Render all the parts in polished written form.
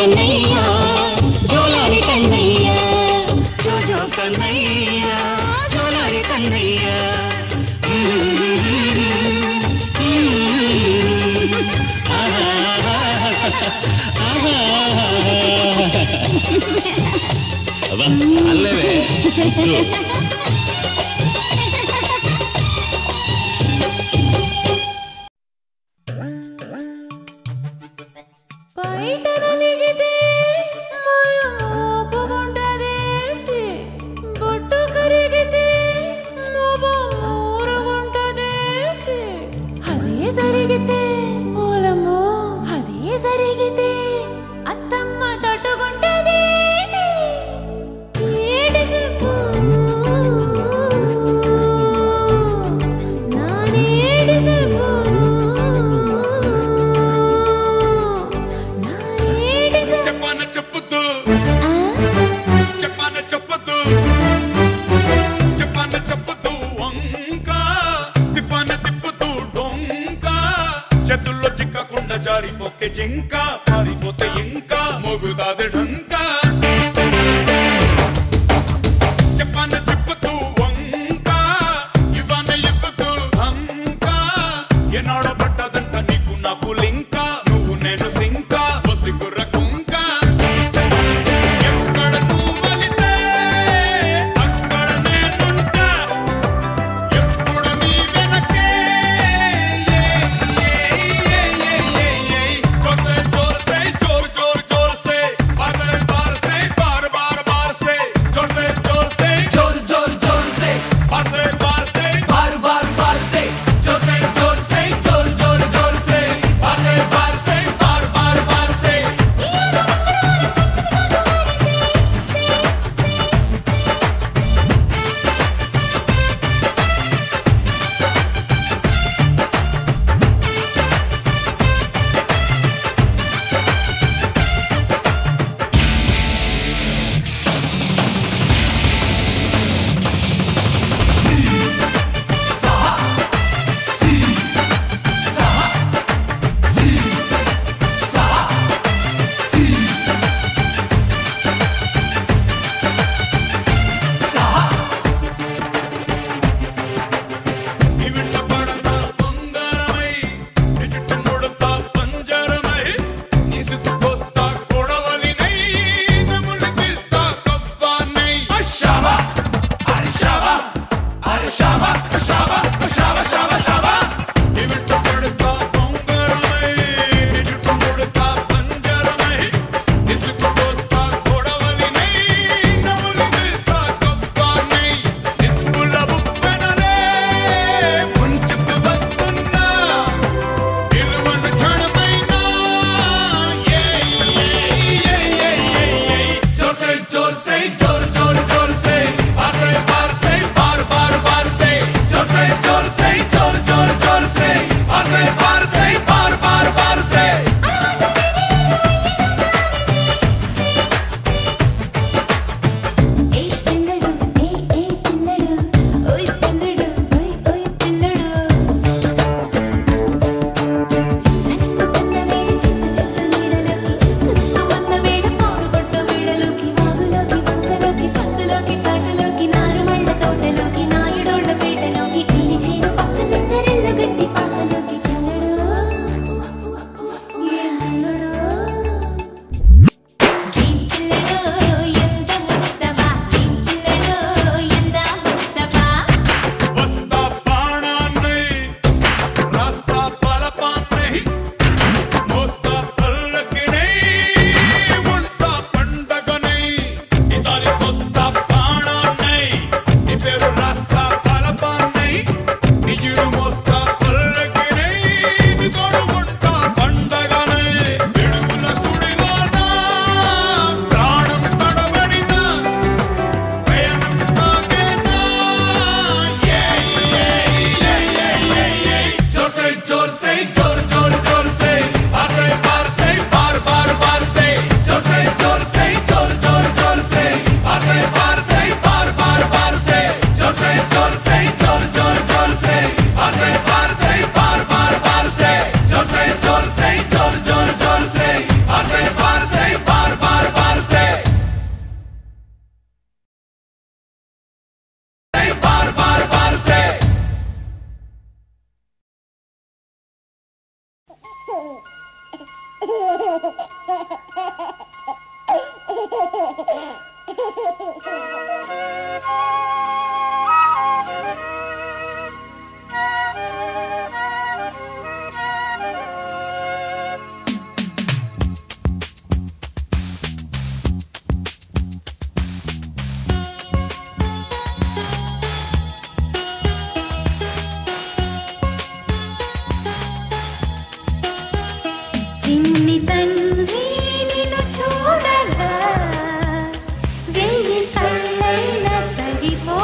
కన్నయ్యా జోలాలి కన్నయ్యా జో జో కన్నయ్యా జోలాలి కన్నయ్యా చాలేవే జారిపోతే జింక పారిపోతే ఇంకా మోగుతాది ఢంకా చెప్పాన చెప్పుతూ వంక ఇవ్వన ఎప్పుతూ హంకా ఎన్నాడో పట్టదంట నీకు నాకు లింక నువ్వు నేను సింక బొసి కుర్ర కుంక ఎక్కడ నువ్వు వలితే అక్కడ నేనుంటా ఎప్పుడు నీ వెనకే जोर से जोर जोर जोर से చిన్ని తండ్రి నిన్ను చూడగా వెయ్యి కళ్ళైనా సరిపో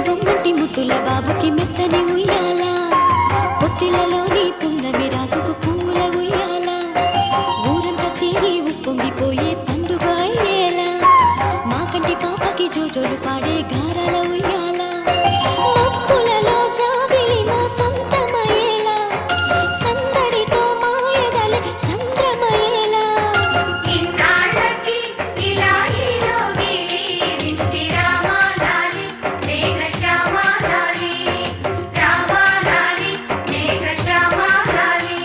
బొమ్మటి ముద్దుల బాబుకి మెత్తని ఉయ్యాల పొత్తిలలోని పున్నమి రాసుకు పూల ఉయ్యాల ఊరంతా చేరి ఉప్పొంగిపోయే పండుగ అయ్యేలా మా కంటి పాపకి జోజోలు పాడే గారాల ఉయ్యాల మబ్బులలో జాబిలి మా సొంతమయ్యేలా సందడితో మాయదలే సంద్రమయ్యేలా ఇన్నాళ్ళకి ఇలా ఈలోగిలి వింటి రామాలాలి మేఘశ్యామాలాలి రామాలాలి మేఘశ్యామాలాలి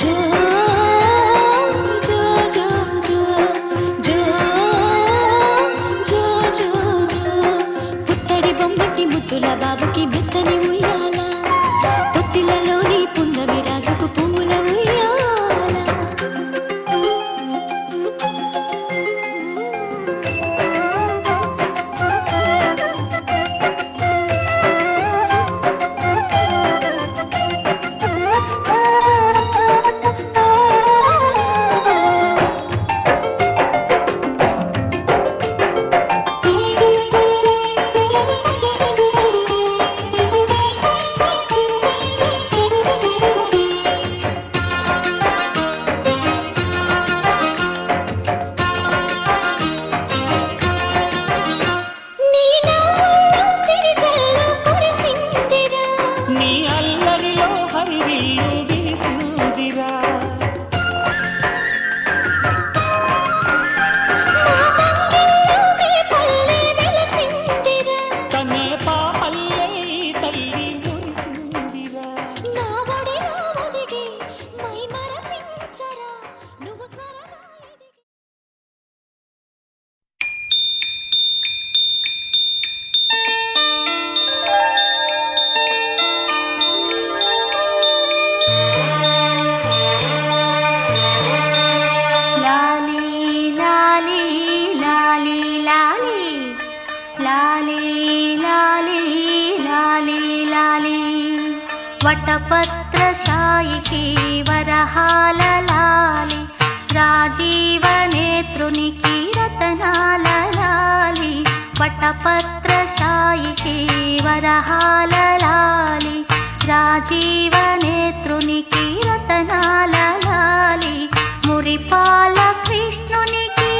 జో జో జో జో జో జో జో జో పుత్తడి బొమ్మటి ముద్దుల బాబుకి మెత్తని ఉయ్యాల పొత్తిలలోని పున్నమి రాజుకు పూల ఉయ్యాల నీ అల్లరిలో హరివిల్లు విరిసిందిరా తనే పాపల్లే ఈ తల్లి మురిసిందిరా లాలి లాలి లాలి లాలి లాలి లాలి లాలి లాలి వటపత్ర సాయికి వరహాల లాలి రాజీవ నేత్రునికి రతనాల లాలి వటపత్ర సాయికి వరహాల లాలి రాజీవ నేత్రునికి రతనాల లాలి మురిపాల కృష్ణునికి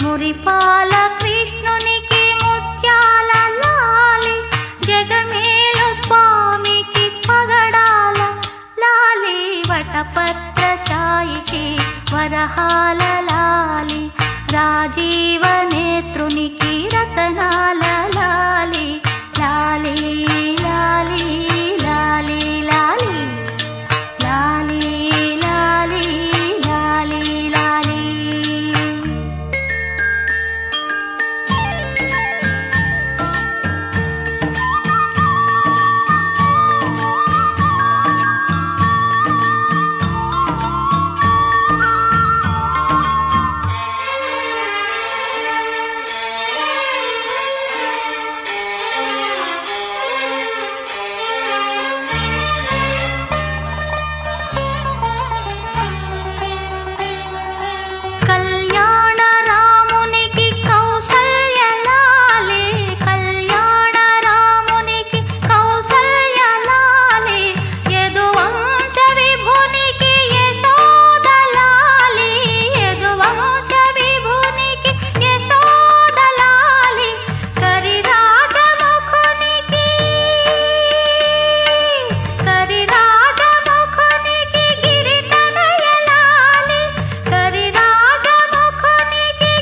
మురిపాల కృష్ణునికి ముత్యాల లాలి జగమేలు స్వామికి పగడాల లాలి వటపత్ర సాయికి వరహాల లాలి రాజీవ నేత్రునికి రతనాల లాలి లాలి లాలి లాలి లాలి లాలి లాలి లాలి లాలి కళ్యాణ రామునికి కౌసల్య లాలి కళ్యాణ రామునికి కౌసల్య లాలి యదువంశ విభునికి యశోద లాలి యదువంశ విభునికి యశోద లాలి కరిరాజముఖునికి గిరితనయ లాలి కరిరాజముఖునికి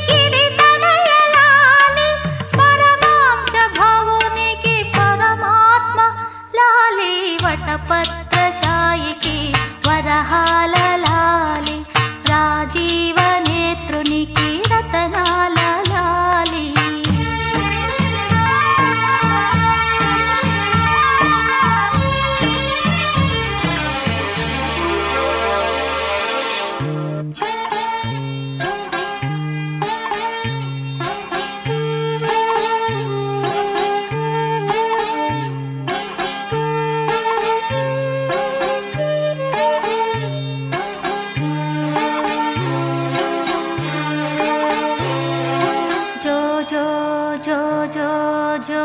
గిరితనయ లాలి పరమాంశ భవునికి పరమాత్మ లాలి వటపత్ర సాయికి వరహాల లాలి రాజీవ నేత్రునికి రతనాల లాలి జో జో జో